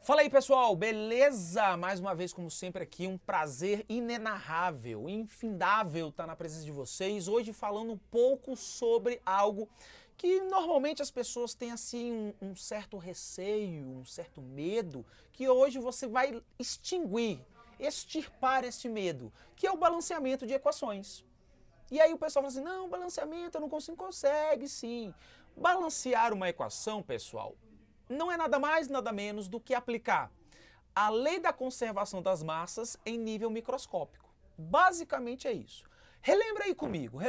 Fala aí, pessoal, beleza? Mais uma vez, como sempre aqui, um prazer inenarrável, infindável estar na presença de vocês. Hoje falando um pouco sobre algo que normalmente as pessoas têm assim um certo receio, um certo medo, que hoje você vai extirpar este medo, que é o balanceamento de equações. E aí o pessoal fala assim, não, balanceamento eu não consigo, consegue sim. Balancear uma equação, pessoal, não é nada mais, nada menos do que aplicar a lei da conservação das massas em nível microscópico. Basicamente é isso. Relembra aí comigo.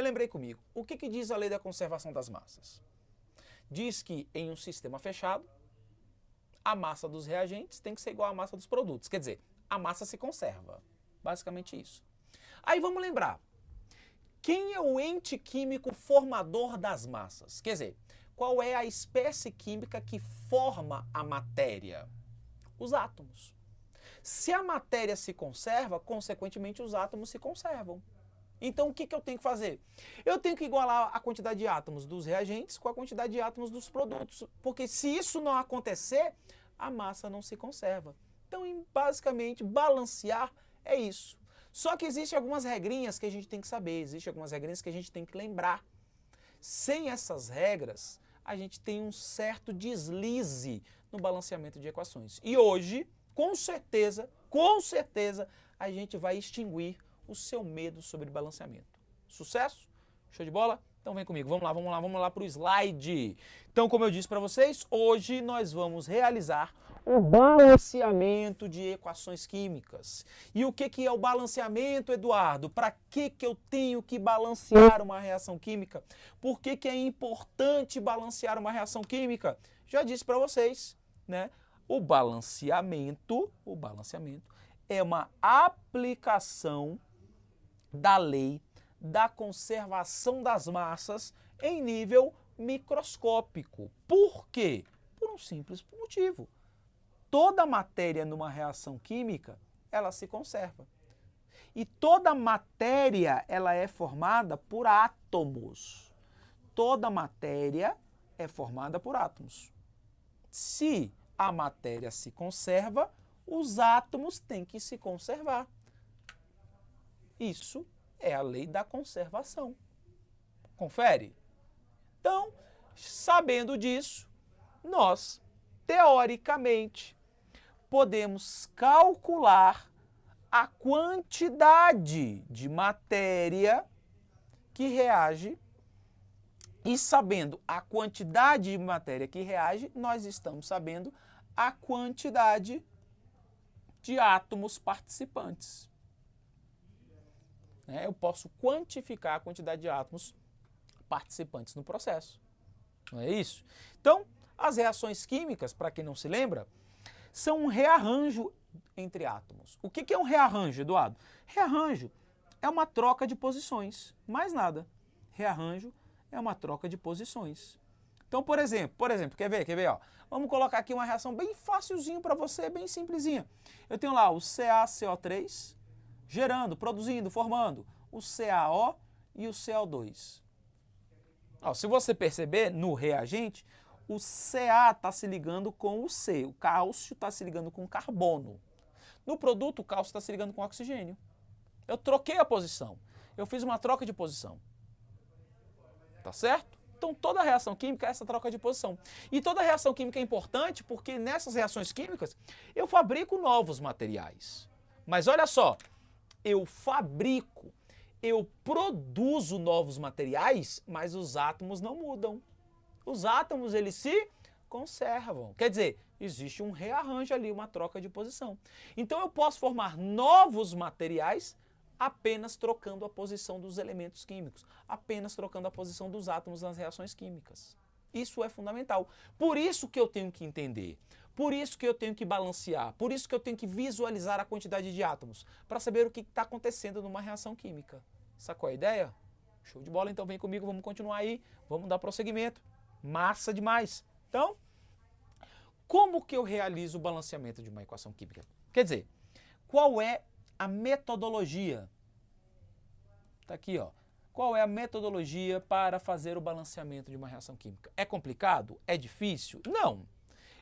O que diz a lei da conservação das massas? Diz que em um sistema fechado, a massa dos reagentes tem que ser igual à massa dos produtos. Quer dizer, a massa se conserva. Basicamente isso. Aí vamos lembrar. Quem é o ente químico formador das massas? Quer dizer, qual é a espécie química que forma a matéria? Os átomos. Se a matéria se conserva, consequentemente os átomos se conservam. Então o que eu tenho que fazer? Eu tenho que igualar a quantidade de átomos dos reagentes com a quantidade de átomos dos produtos. Porque se isso não acontecer, a massa não se conserva. Então, basicamente, balancear é isso. Só que existem algumas regrinhas que a gente tem que saber, existem algumas regrinhas que a gente tem que lembrar. Sem essas regras, a gente tem um certo deslize no balanceamento de equações. E hoje, com certeza, a gente vai extinguir o seu medo sobre balanceamento. Sucesso? Show de bola? Então vem comigo, vamos lá para o slide. Então, como eu disse para vocês, hoje nós vamos realizar o balanceamento de equações químicas. E o que é o balanceamento, Eduardo? Para que eu tenho que balancear uma reação química? Por que é importante balancear uma reação química? Já disse para vocês, né? O balanceamento é uma aplicação da lei da conservação das massas em nível microscópico. Por quê? Por um simples motivo. Toda matéria numa reação química, ela se conserva. E toda matéria, ela é formada por átomos. Toda matéria é formada por átomos. Se a matéria se conserva, os átomos têm que se conservar. Isso é a lei da conservação. Confere? Então, sabendo disso, nós, teoricamente, podemos calcular a quantidade de matéria que reage e sabendo a quantidade de matéria que reage, nós estamos sabendo a quantidade de átomos participantes. Eu posso quantificar a quantidade de átomos participantes no processo. Não é isso? Então, as reações químicas, para quem não se lembra, são um rearranjo entre átomos. O que é um rearranjo, Eduardo? Rearranjo é uma troca de posições, mais nada. Rearranjo é uma troca de posições. Então, por exemplo, quer ver? Ó. Vamos colocar aqui uma reação bem facilzinho para você, bem simplesinha. Eu tenho lá o CaCO3 gerando, produzindo, formando o CaO e o CO2. Ó, se você perceber, no reagente, o Ca está se ligando com o C, o cálcio está se ligando com o carbono. No produto, o cálcio está se ligando com o oxigênio. Eu troquei a posição, eu fiz uma troca de posição. Tá certo? Então toda reação química é essa troca de posição. E toda reação química é importante porque nessas reações químicas eu fabrico novos materiais. Mas olha só, eu produzo novos materiais, mas os átomos não mudam. Os átomos, eles se conservam. Quer dizer, existe um rearranjo ali, uma troca de posição. Então eu posso formar novos materiais apenas trocando a posição dos elementos químicos, apenas trocando a posição dos átomos nas reações químicas. Isso é fundamental. Por isso que eu tenho que entender, por isso que eu tenho que balancear, por isso que eu tenho que visualizar a quantidade de átomos, para saber o que está acontecendo numa reação química. Sacou a ideia? Show de bola, então vem comigo, vamos continuar aí, vamos dar prosseguimento. Massa demais. Então, como que eu realizo o balanceamento de uma equação química? Quer dizer, qual é a metodologia? Está aqui, ó. Qual é a metodologia para fazer o balanceamento de uma reação química? É complicado? É difícil? Não.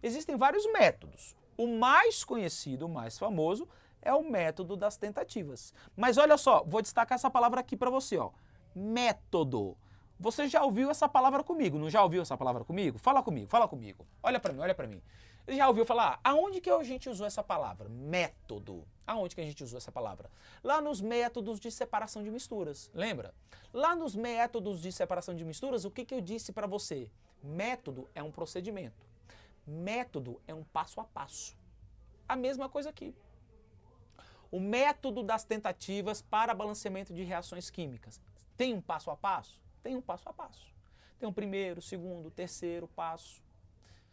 Existem vários métodos. O mais conhecido, o mais famoso, é o método das tentativas. Mas olha só, vou destacar essa palavra aqui para você, ó. Método. Você já ouviu essa palavra comigo? Não já ouviu essa palavra comigo? Fala comigo, fala comigo. Olha para mim, olha para mim. Já ouviu falar? Aonde que a gente usou essa palavra? Método. Aonde que a gente usou essa palavra? Lá nos métodos de separação de misturas. Lembra? Lá nos métodos de separação de misturas, o que que eu disse para você? Método é um procedimento. Método é um passo a passo. A mesma coisa aqui. O método das tentativas para balanceamento de reações químicas. Tem um passo a passo? Tem um passo a passo. Tem um primeiro, segundo, terceiro passo.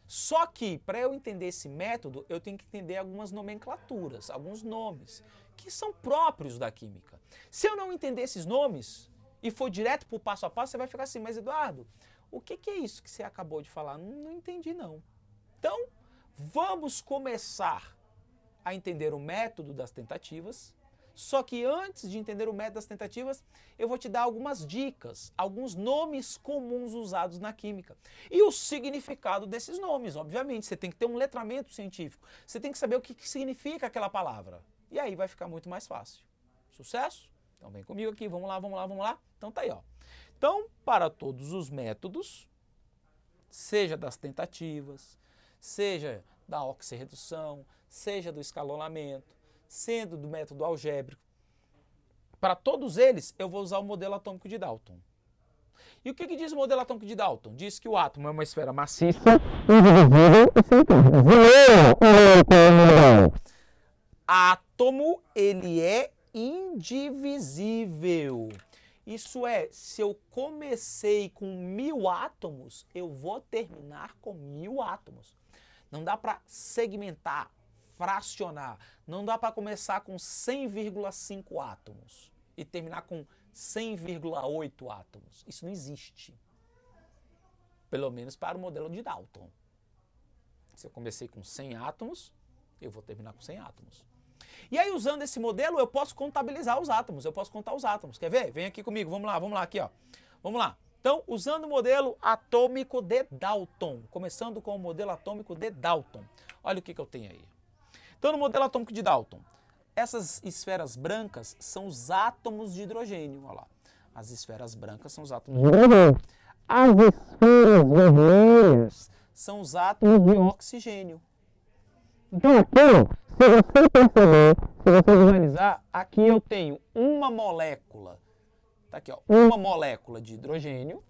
Só que, para eu entender esse método, eu tenho que entender algumas nomenclaturas, alguns nomes, que são próprios da química. Se eu não entender esses nomes e for direto para o passo a passo, você vai ficar assim, mas Eduardo, o que é isso que você acabou de falar? Não entendi não. Então, vamos começar a entender o método das tentativas. Só que antes de entender o método das tentativas, eu vou te dar algumas dicas, alguns nomes comuns usados na química. E o significado desses nomes, obviamente. Você tem que ter um letramento científico. Você tem que saber o que significa aquela palavra. E aí vai ficar muito mais fácil. Sucesso? Então vem comigo aqui, vamos lá, vamos lá, vamos lá. Então tá aí, ó. Então, para todos os métodos, seja das tentativas, seja da oxirredução, seja do escalonamento, sendo do método algébrico, para todos eles eu vou usar o modelo atômico de Dalton. E o que diz o modelo atômico de Dalton? Diz que o átomo é uma esfera maciça, indivisível e sem átomo, ele é indivisível. Isso é, se eu comecei com 1000 átomos, eu vou terminar com 1000 átomos. Não dá para segmentar, fracionar. Não dá para começar com 100,5 átomos e terminar com 100,8 átomos. Isso não existe. Pelo menos para o modelo de Dalton. Se eu comecei com 100 átomos, eu vou terminar com 100 átomos. E aí, usando esse modelo, eu posso contabilizar os átomos. Eu posso contar os átomos. Quer ver? Vem aqui comigo. Vamos lá aqui, ó. Vamos lá. Então, usando o modelo atômico de Dalton. Começando com o modelo atômico de Dalton. Olha o que eu tenho aí. Então, no modelo atômico de Dalton, essas esferas brancas são os átomos de hidrogênio. Olha lá. As esferas brancas são os átomos de hidrogênio. As esferas vermelhas são os átomos de oxigênio. Então, aqui, se você perceber, se você visualizar, aqui eu tenho uma molécula. Tá aqui, ó, uma molécula de hidrogênio.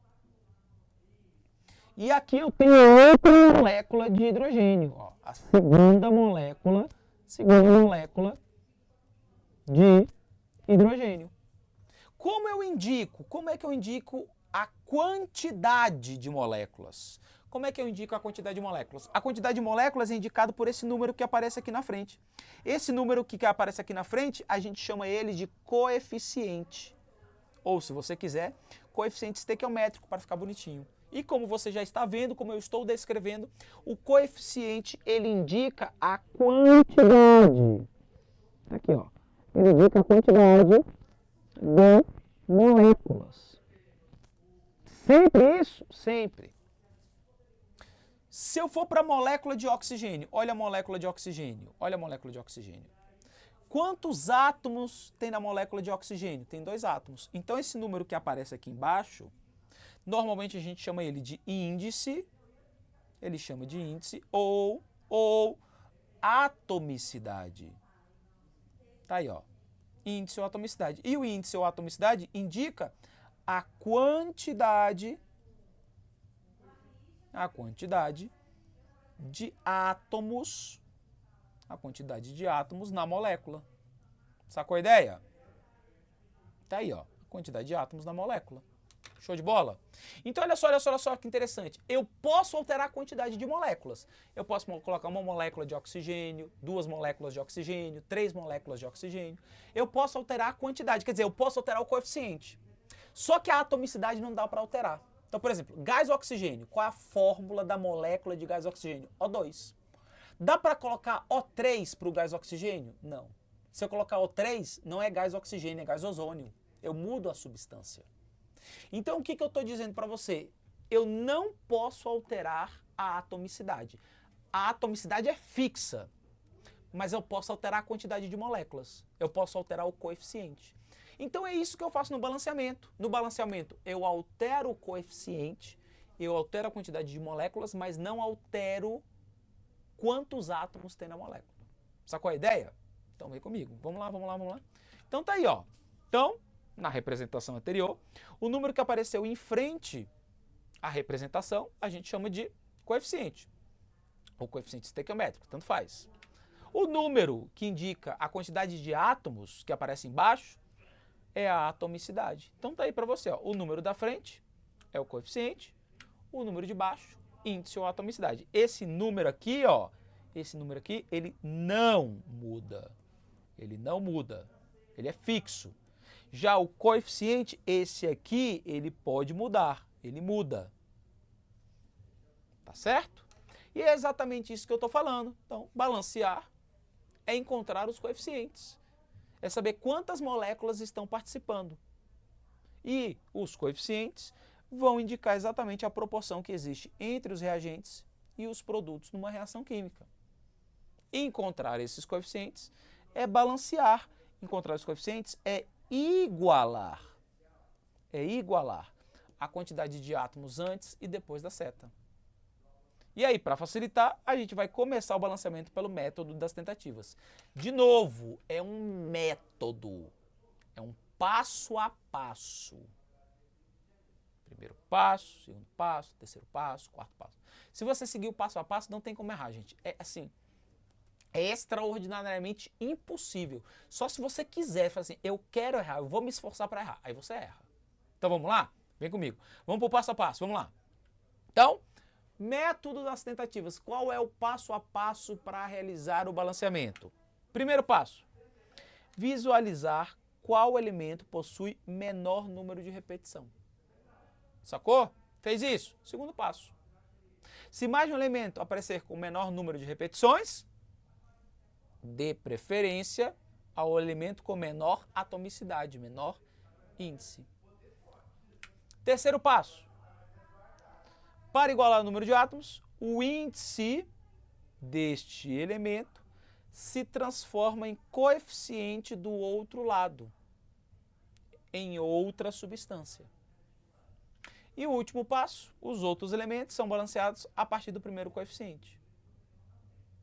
E aqui eu tenho outra molécula de hidrogênio. Ó, a segunda molécula de hidrogênio. Como eu indico? Como é que eu indico a quantidade de moléculas? Como é que eu indico a quantidade de moléculas? A quantidade de moléculas é indicado por esse número que aparece aqui na frente. Esse número que aparece aqui na frente, a gente chama ele de coeficiente. Ou, se você quiser, coeficiente estequiométrico, para ficar bonitinho. E como você já está vendo, como eu estou descrevendo, o coeficiente, ele indica a quantidade. Aqui, ó. Ele indica a quantidade de moléculas. Sempre isso? Sempre. Se eu for para a molécula de oxigênio, olha a molécula de oxigênio, olha a molécula de oxigênio. Quantos átomos tem na molécula de oxigênio? Tem 2 átomos. Então, esse número que aparece aqui embaixo, normalmente a gente chama ele de índice, ou atomicidade. Tá aí, ó. Índice ou atomicidade. E o índice ou atomicidade indica a quantidade de átomos, na molécula. Sacou a ideia? Tá aí, ó, a quantidade de átomos na molécula. Show de bola? Então, olha só que interessante. Eu posso alterar a quantidade de moléculas. Eu posso colocar uma molécula de oxigênio, 2 moléculas de oxigênio, 3 moléculas de oxigênio. Eu posso alterar a quantidade, quer dizer, eu posso alterar o coeficiente. Só que a atomicidade não dá para alterar. Então, por exemplo, gás oxigênio. Qual é a fórmula da molécula de gás oxigênio? O2. Dá para colocar O3 para o gás oxigênio? Não. Se eu colocar O3, não é gás oxigênio, é gás ozônio. Eu mudo a substância. Então, o que eu estou dizendo para você? Eu não posso alterar a atomicidade. A atomicidade é fixa. mas eu posso alterar a quantidade de moléculas. Eu posso alterar o coeficiente. Então é isso que eu faço no balanceamento. No balanceamento eu altero o coeficiente, eu altero a quantidade de moléculas, mas não altero quantos átomos tem na molécula. Sacou a ideia? Então vem comigo. Vamos lá, vamos lá, vamos lá. Então tá aí, ó. Então, na representação anterior, o número que apareceu em frente à representação, a gente chama de coeficiente. Ou coeficiente estequiométrico, tanto faz. O número que indica a quantidade de átomos que aparece embaixo é a atomicidade. Então tá aí para você, ó. O número da frente é o coeficiente, o número de baixo, índice ou atomicidade. Esse número aqui, ó, ele não muda. Ele não muda. Ele é fixo. Já o coeficiente, esse aqui, ele pode mudar. Ele muda. Tá certo? E é exatamente isso que eu estou falando. Então, balancear é encontrar os coeficientes. É saber quantas moléculas estão participando. E os coeficientes vão indicar exatamente a proporção que existe entre os reagentes e os produtos numa reação química. Encontrar esses coeficientes é balancear. Encontrar os coeficientes é igualar. É igualar a quantidade de átomos antes e depois da seta. E aí, para facilitar, a gente vai começar o balanceamento pelo método das tentativas. De novo, é um método. É um passo a passo. Primeiro passo, segundo passo, terceiro passo, quarto passo. Se você seguir o passo a passo, não tem como errar, gente. É assim, é extraordinariamente impossível. Só se você quiser, falar assim, eu quero errar, eu vou me esforçar para errar. Aí você erra. Então vamos lá? Vem comigo. Vamos para o passo a passo, vamos lá. Então, método das tentativas. Qual é o passo a passo para realizar o balanceamento? Primeiro passo, visualizar qual elemento possui menor número de repetição. Sacou? Fez isso? Segundo passo. Se mais de um elemento aparecer com menor número de repetições, dê preferência ao elemento com menor atomicidade, menor índice. Terceiro passo. Para igualar o número de átomos, o índice deste elemento se transforma em coeficiente do outro lado, em outra substância. E o último passo, os outros elementos são balanceados a partir do primeiro coeficiente.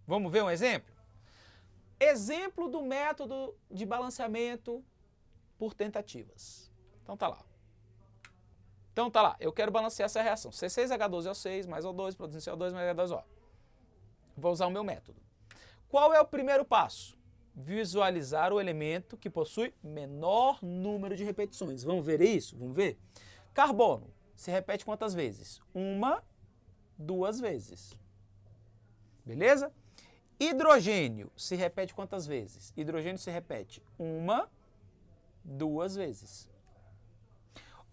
Vamos ver um exemplo? Exemplo do método de balanceamento por tentativas. Então tá lá. Eu quero balancear essa reação. C6H12O6 mais O2 produzindo CO2 mais H2O. Vou usar o meu método. Qual é o primeiro passo? Visualizar o elemento que possui menor número de repetições. Vamos ver isso? Vamos ver? Carbono se repete quantas vezes? 1, 2 vezes. Beleza? Hidrogênio se repete quantas vezes? Hidrogênio se repete 1, 2 vezes.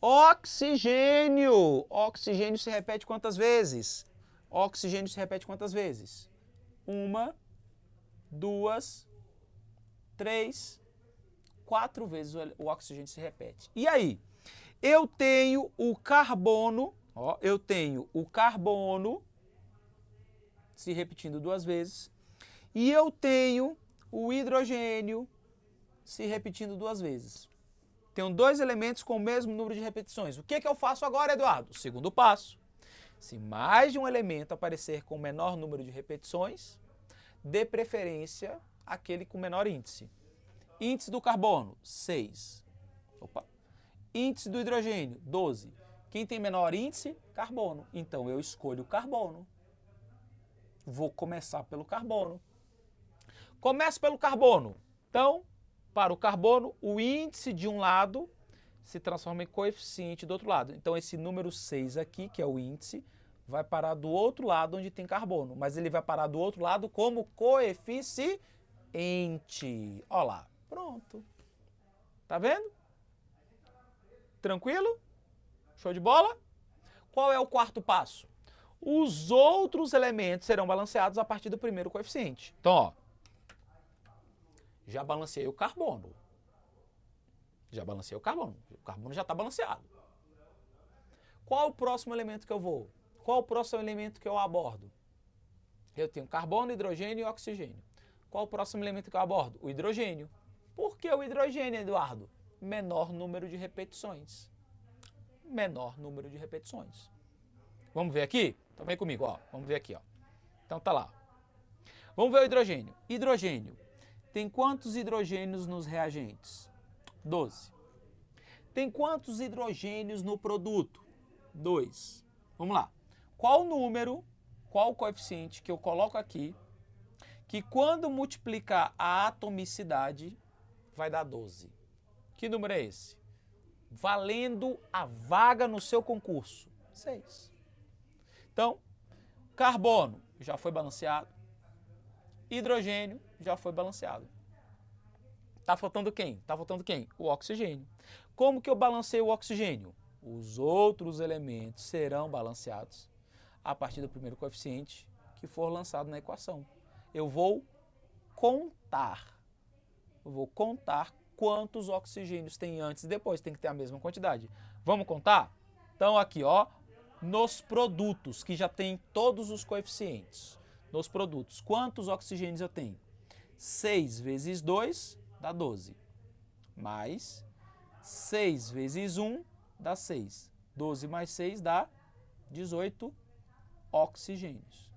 Oxigênio. Oxigênio se repete quantas vezes? Oxigênio se repete quantas vezes? 1, 2, 3, 4 vezes o oxigênio se repete. E aí? Eu tenho o carbono, ó, se repetindo 2 vezes, e eu tenho o hidrogênio se repetindo 2 vezes. Tenho 2 elementos com o mesmo número de repetições. O que eu faço agora, Eduardo? Segundo passo. Se mais de um elemento aparecer com menor número de repetições, dê preferência àquele com menor índice. Índice do carbono, 6. Opa. Índice do hidrogênio, 12. Quem tem menor índice? Carbono. Então eu escolho o carbono. Vou começar pelo carbono. Começo pelo carbono. Então, para o carbono, o índice de um lado se transforma em coeficiente do outro lado. Então esse número 6 aqui, que é o índice, vai parar do outro lado onde tem carbono. Mas ele vai parar do outro lado como coeficiente. Olha lá. Pronto. Tá vendo? Tranquilo? Show de bola? Qual é o quarto passo? Os outros elementos serão balanceados a partir do primeiro coeficiente. Então, ó, já balanceei o carbono. O carbono já está balanceado. Qual o próximo elemento que eu vou? Qual o próximo elemento que eu abordo? Eu tenho carbono, hidrogênio e oxigênio. Qual o próximo elemento que eu abordo? O hidrogênio. Por que o hidrogênio, Eduardo? Menor número de repetições. Menor número de repetições. Vamos ver aqui? Então vem comigo, ó. Vamos ver aqui, ó. Então tá lá. Vamos ver o hidrogênio. Hidrogênio. Tem quantos hidrogênios nos reagentes? 12. Tem quantos hidrogênios no produto? 2. Vamos lá. Qual o número, qual o coeficiente que eu coloco aqui, que quando multiplicar a atomicidade vai dar 12? Que número é esse? Valendo a vaga no seu concurso. 6. Então, carbono já foi balanceado. Hidrogênio já foi balanceado. Tá faltando quem? Tá faltando quem? O oxigênio. Como que eu balanceio o oxigênio? Os outros elementos serão balanceados a partir do primeiro coeficiente que for lançado na equação. Eu vou contar. Eu vou contar quantos oxigênios tem antes e depois. Tem que ter a mesma quantidade. Vamos contar? Então aqui, ó, nos produtos, que já tem todos os coeficientes. Nos produtos, quantos oxigênios eu tenho? 6 vezes 2 dá 12. Mais 6 vezes 1 dá 6. 12 mais 6 dá 18 oxigênios.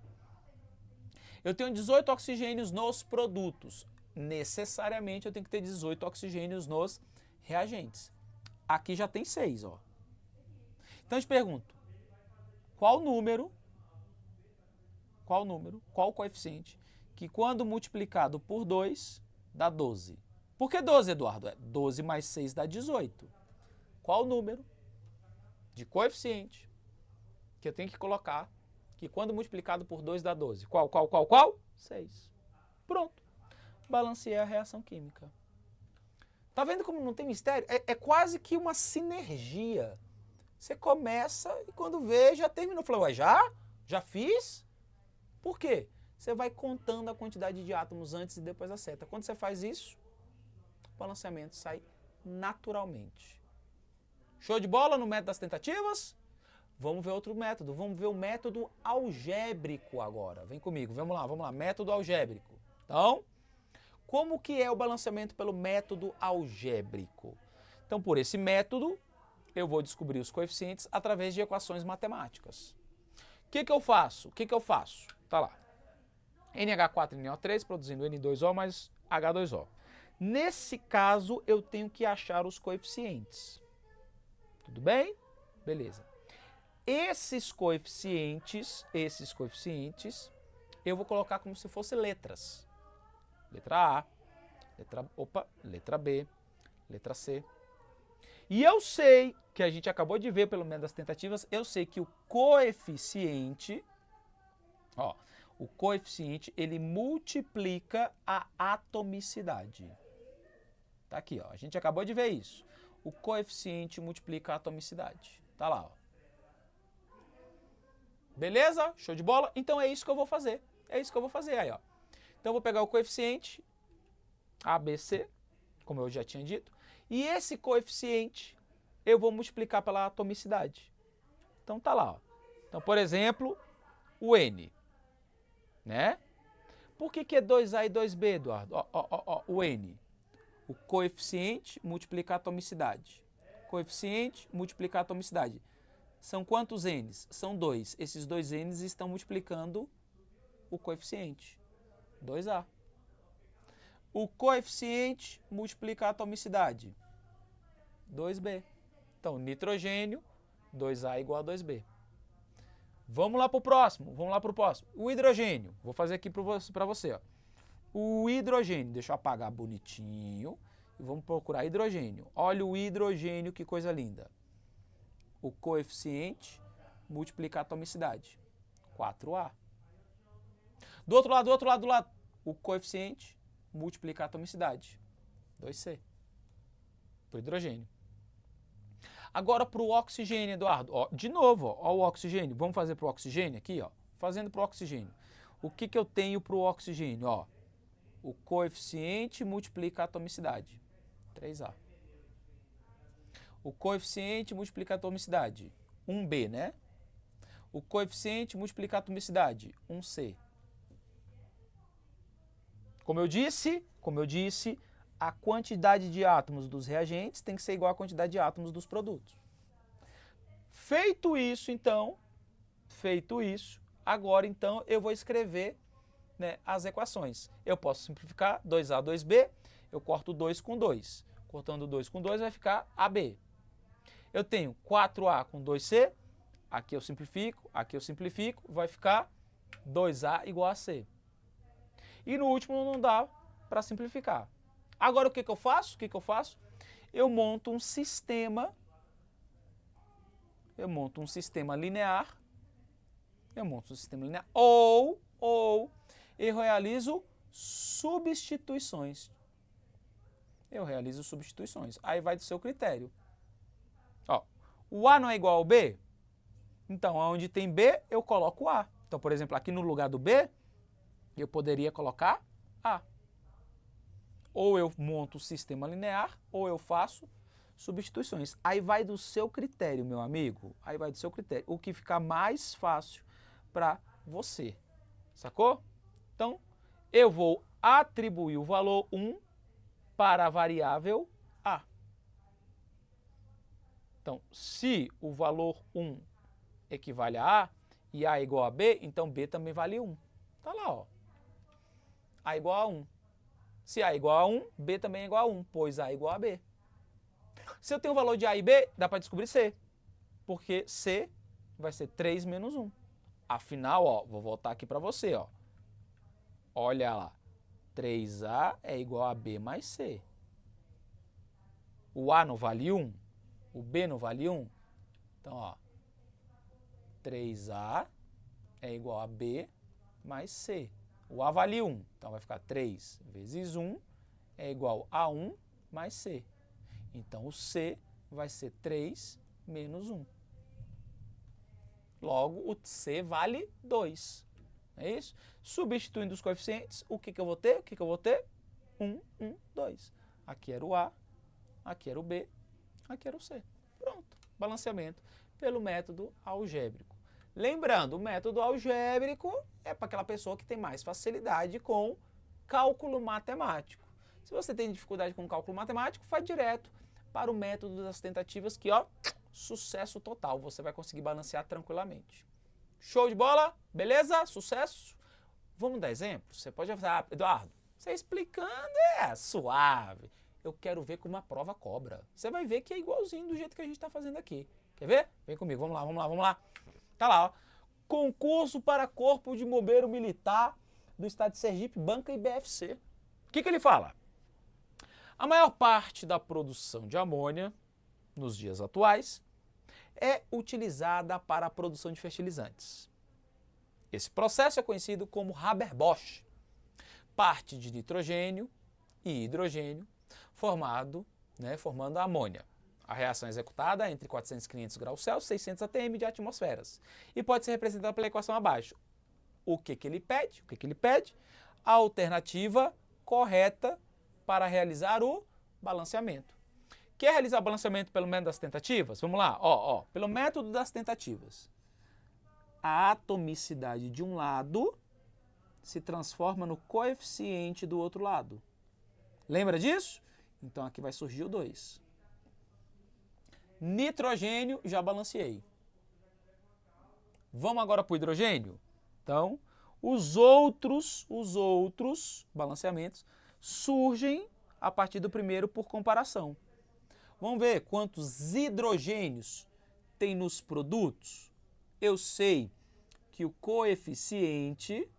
Eu tenho 18 oxigênios nos produtos. Necessariamente eu tenho que ter 18 oxigênios nos reagentes. Aqui já tem 6, ó. Então eu te pergunto, qual o coeficiente que quando multiplicado por 2 dá 12? Por que 12, Eduardo? 12 mais 6 dá 18. Qual o número de coeficiente que eu tenho que colocar que quando multiplicado por 2 dá 12? Qual? 6. Pronto. Balanceei a reação química. Tá vendo como não tem mistério? É quase que uma sinergia. Você começa e quando vê, já terminou. Falou, ué, já? Já fiz? Por quê? Você vai contando a quantidade de átomos antes e depois da seta. Quando você faz isso, o balanceamento sai naturalmente. Show de bola no método das tentativas? Vamos ver outro método. Vamos ver o método algébrico agora. Vem comigo, vamos lá. Método algébrico. Então, como que é o balanceamento pelo método algébrico? Então, por esse método, eu vou descobrir os coeficientes através de equações matemáticas. O que eu faço? Tá lá. NH4NO3 produzindo N2O mais H2O. Nesse caso, eu tenho que achar os coeficientes. Tudo bem? Beleza. Esses coeficientes, eu vou colocar como se fossem letras. Letra A, letra B, letra C. E eu sei, que a gente acabou de ver pelo menos das tentativas, eu sei que o coeficiente, ele multiplica a atomicidade. Tá aqui, ó, a gente acabou de ver isso. O coeficiente multiplica a atomicidade. Tá lá, ó. Beleza? Show de bola? Então é isso que eu vou fazer. Aí, ó. Então eu vou pegar o coeficiente ABC, como eu já tinha dito, e esse coeficiente eu vou multiplicar pela atomicidade. Então tá lá, ó. Então, por exemplo, o N, né? Por que é 2A e 2B, Eduardo? O N. O coeficiente multiplica a atomicidade. Coeficiente multiplica a atomicidade. São quantos N's? São 2. Esses 2 N's estão multiplicando o coeficiente. 2A. O coeficiente multiplica a atomicidade. 2B. Então, nitrogênio, 2A igual a 2B. Vamos lá para o próximo. O hidrogênio. Vou fazer aqui para você. Ó. O hidrogênio. Deixa eu apagar bonitinho. E vamos procurar hidrogênio. Olha o hidrogênio, que coisa linda. O coeficiente multiplica a atomicidade. 4A. Do outro lado. O coeficiente multiplica a atomicidade. 2C. Para o hidrogênio. Agora para o oxigênio, Eduardo. Ó, de novo, ó, o oxigênio. Vamos fazer para o oxigênio aqui, ó. Fazendo para o oxigênio. O que eu tenho para o oxigênio? Ó, o coeficiente multiplica a atomicidade. 3A. O coeficiente multiplica a atomicidade. 1B, né? O coeficiente multiplica a atomicidade. 1C. Como eu disse, a quantidade de átomos dos reagentes tem que ser igual à quantidade de átomos dos produtos. Feito isso, agora então eu vou escrever, né, as equações. Eu posso simplificar 2A, 2B, eu corto 2 com 2. Cortando 2 com 2 vai ficar AB. Eu tenho 4A com 2C, aqui eu simplifico, vai ficar 2A igual a C. E no último não dá para simplificar. Agora o que eu faço? Eu monto um sistema linear, ou eu realizo substituições. Aí vai do seu critério. Ó, o A não é igual ao B? Então, onde tem B, eu coloco A. Então, por exemplo, aqui no lugar do B, eu poderia colocar A. Ou eu monto o sistema linear, ou eu faço substituições. Aí vai do seu critério, meu amigo. O que ficar mais fácil para você. Sacou? Então, eu vou atribuir o valor 1 para a variável A. Então, se o valor 1 equivale a A e A é igual a B, então B também vale 1. Tá lá, ó. A igual a 1. Se A é igual a 1, B também é igual a 1, pois A é igual a B. Se eu tenho o valor de A e B, dá para descobrir C, porque C vai ser 3 menos 1. Afinal, ó, vou voltar aqui para você, ó. Olha lá, 3A é igual a B mais C. O A não vale 1, o B não vale 1. Então, ó, 3A é igual a B mais C. O A vale 1, então vai ficar 3 vezes 1 é igual a 1 mais C. Então, o C vai ser 3 menos 1. Logo, o C vale 2. É isso? Substituindo os coeficientes, o que eu vou ter? 1, 1, 2. Aqui era o A, aqui era o B, aqui era o C. Pronto. Balanceamento pelo método algébrico. Lembrando, o método algébrico é para aquela pessoa que tem mais facilidade com cálculo matemático. Se você tem dificuldade com cálculo matemático, vai direto para o método das tentativas que, ó, sucesso total. Você vai conseguir balancear tranquilamente. Show de bola? Beleza? Sucesso? Vamos dar exemplos? Você pode falar, Eduardo, você explicando é suave. Eu quero ver como a prova cobra. Você vai ver que é igualzinho do jeito que a gente está fazendo aqui. Quer ver? Vem comigo, vamos lá. Tá lá, ó. Concurso para Corpo de Bombeiro Militar do Estado de Sergipe, banca IBFC. O que ele fala? A maior parte da produção de amônia, nos dias atuais, é utilizada para a produção de fertilizantes. Esse processo é conhecido como Haber-Bosch. Parte de nitrogênio e hidrogênio formando a amônia. A reação é executada entre 400 e 500 graus Celsius, 600 atm de atmosferas. E pode ser representada pela equação abaixo. O que ele pede? A alternativa correta para realizar o balanceamento. Quer realizar o balanceamento pelo método das tentativas? Vamos lá, pelo método das tentativas. A atomicidade de um lado se transforma no coeficiente do outro lado. Lembra disso? Então aqui vai surgir o 2. Nitrogênio, já balanceei. Vamos agora para o hidrogênio? Então, os outros balanceamentos surgem a partir do primeiro por comparação. Vamos ver quantos hidrogênios tem nos produtos? Eu sei que o coeficiente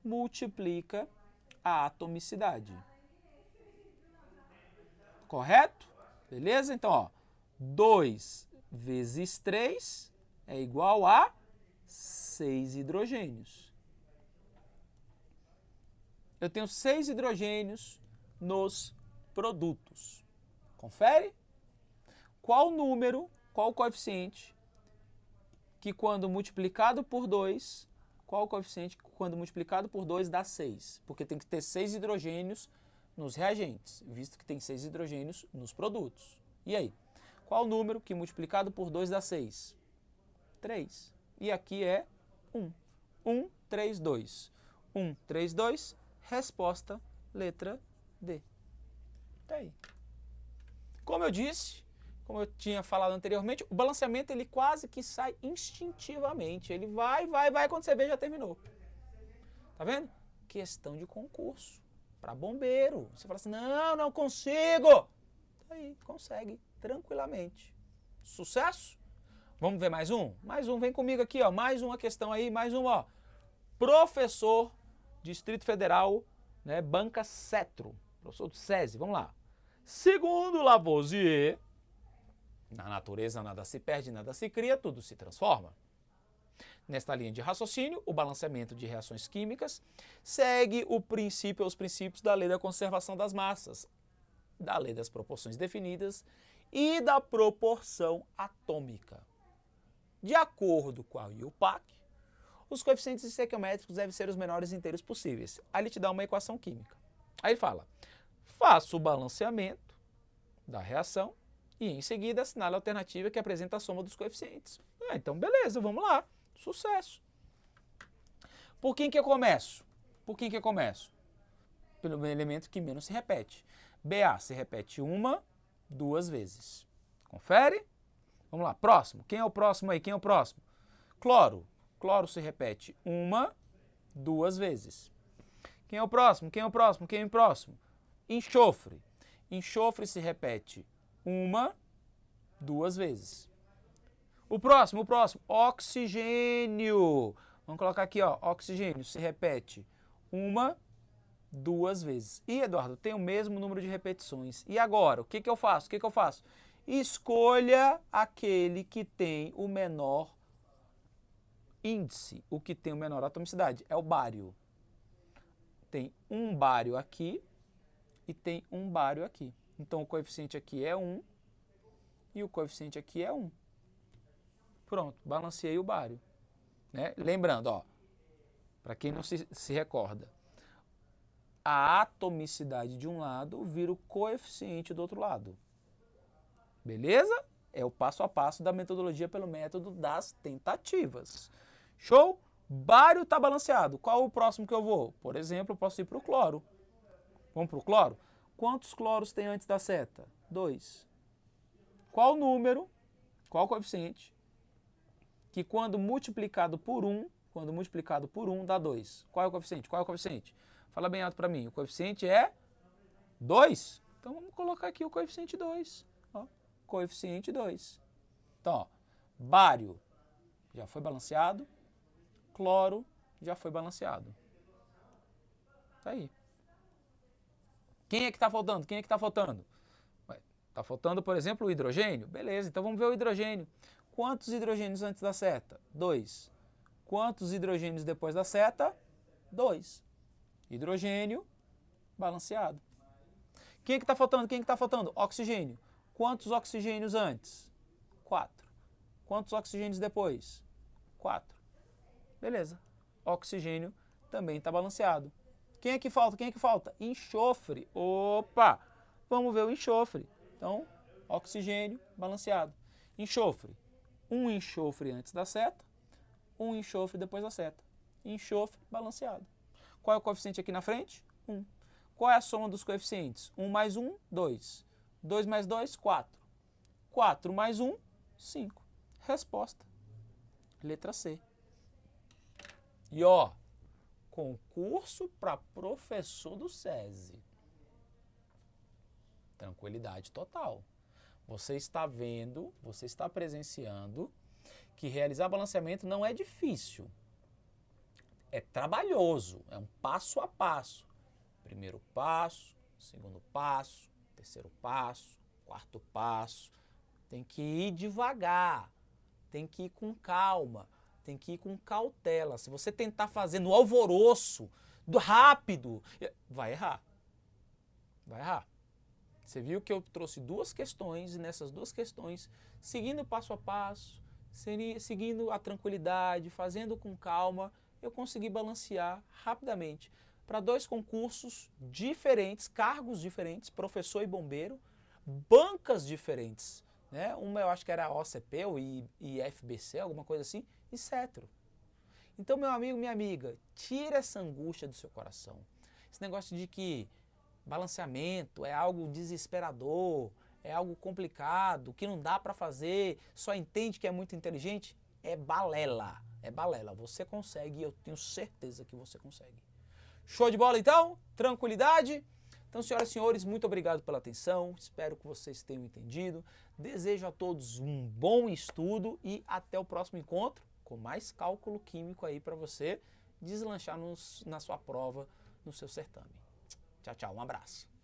multiplica a atomicidade. Correto? Beleza? Então, ó, 2 vezes 3 é igual a 6 hidrogênios. Eu tenho 6 hidrogênios nos produtos. Confere? Qual o coeficiente que quando multiplicado por 2, dá 6? Porque tem que ter 6 hidrogênios nos reagentes, visto que tem 6 hidrogênios nos produtos. E aí? Qual o número que multiplicado por 2 dá 6? 3. E aqui é 1. 1, 3, 2. 1, 3, 2. Resposta, letra D. Tá aí. Como eu disse, como eu tinha falado anteriormente, o balanceamento ele quase que sai instintivamente. Ele vai, quando você vê já terminou. Tá vendo? Questão de concurso. Para bombeiro. Você fala assim, não consigo. Aí, consegue, tranquilamente. Sucesso? Vamos ver mais um? Mais um, vem comigo aqui, ó. Mais uma questão aí, mais uma, ó. Professor, Distrito Federal, né, Banca Cetro. Professor do SESI, vamos lá. Segundo Lavoisier, na natureza nada se perde, nada se cria, tudo se transforma. Nesta linha de raciocínio, o balanceamento de reações químicas segue os princípios da lei da conservação das massas, da lei das proporções definidas e da proporção atômica. De acordo com a IUPAC, os coeficientes estequiométricos devem ser os menores inteiros possíveis. Aí ele te dá uma equação química. Aí ele fala, faça o balanceamento da reação e em seguida assinale a alternativa que apresenta a soma dos coeficientes. Então beleza, vamos lá. Sucesso. Por quem que eu começo? Pelo elemento que menos se repete. BA se repete 1, 2 vezes. Confere? Vamos lá, próximo. Quem é o próximo aí? Cloro. Cloro se repete 1, 2 vezes. Quem é o próximo? Enxofre. Enxofre se repete 1, 2 vezes. O próximo, oxigênio. Vamos colocar aqui, ó, oxigênio se repete 1, 2 vezes. E, Eduardo, tem o mesmo número de repetições. E agora, o que eu faço? Escolha aquele que tem o menor índice, o que tem o menor atomicidade. É o bário. Tem um bário aqui e tem um bário aqui. Então, o coeficiente aqui é 1 e o coeficiente aqui é 1. Pronto, balanceei o bário. Né? Lembrando, ó, para quem não se recorda, a atomicidade de um lado vira o coeficiente do outro lado. Beleza? É o passo a passo da metodologia pelo método das tentativas. Show? Bário está balanceado. Qual o próximo que eu vou? Por exemplo, eu posso ir para o cloro. Vamos para o cloro? Quantos cloros tem antes da seta? 2. Qual número, qual coeficiente, que quando multiplicado por 1 dá 2? Qual é o coeficiente? Fala bem alto para mim. O coeficiente é 2. Então vamos colocar aqui o coeficiente 2. Ó, coeficiente 2. Então, ó, bário já foi balanceado, cloro já foi balanceado. Tá aí. Quem é que está faltando? Está faltando, por exemplo, o hidrogênio. Beleza, então vamos ver o hidrogênio. Quantos hidrogênios antes da seta? 2. Quantos hidrogênios depois da seta? 2. Hidrogênio balanceado. Quem é que está faltando? Oxigênio. Quantos oxigênios antes? 4. Quantos oxigênios depois? 4. Beleza. Oxigênio também está balanceado. Quem é que falta? Enxofre. Opa! Vamos ver o enxofre. Então, oxigênio balanceado. Enxofre. Um enxofre antes da seta, um enxofre depois da seta. Enxofre balanceado. Qual é o coeficiente aqui na frente? 1. Qual é a soma dos coeficientes? 1 mais 1, 2. 2 mais 2, 4. 4 mais 1, 5. Resposta. Letra C. E ó, concurso para professor do SESI. Tranquilidade total. Você está vendo, você está presenciando que realizar balanceamento não é difícil. É trabalhoso, é um passo a passo. Primeiro passo, segundo passo, terceiro passo, quarto passo. Tem que ir devagar, tem que ir com calma, tem que ir com cautela. Se você tentar fazer no alvoroço, rápido, vai errar. Vai errar. Você viu que eu trouxe 2 questões e nessas 2 questões, seguindo passo a passo, seguindo a tranquilidade, fazendo com calma, eu consegui balancear rapidamente para 2 concursos diferentes, cargos diferentes, professor e bombeiro, bancas diferentes. Né? Uma eu acho que era a OCP ou IFBC, alguma coisa assim, e Cetro. Então, meu amigo, minha amiga, tira essa angústia do seu coração. Esse negócio de que balanceamento é algo desesperador, é algo complicado, que não dá para fazer, só entende que é muito inteligente, é balela. É balela. Você consegue e eu tenho certeza que você consegue. Show de bola então? Tranquilidade? Então, senhoras e senhores, muito obrigado pela atenção. Espero que vocês tenham entendido. Desejo a todos um bom estudo e até o próximo encontro com mais cálculo químico aí para você deslanchar na sua prova, no seu certame. Tchau, tchau. Um abraço.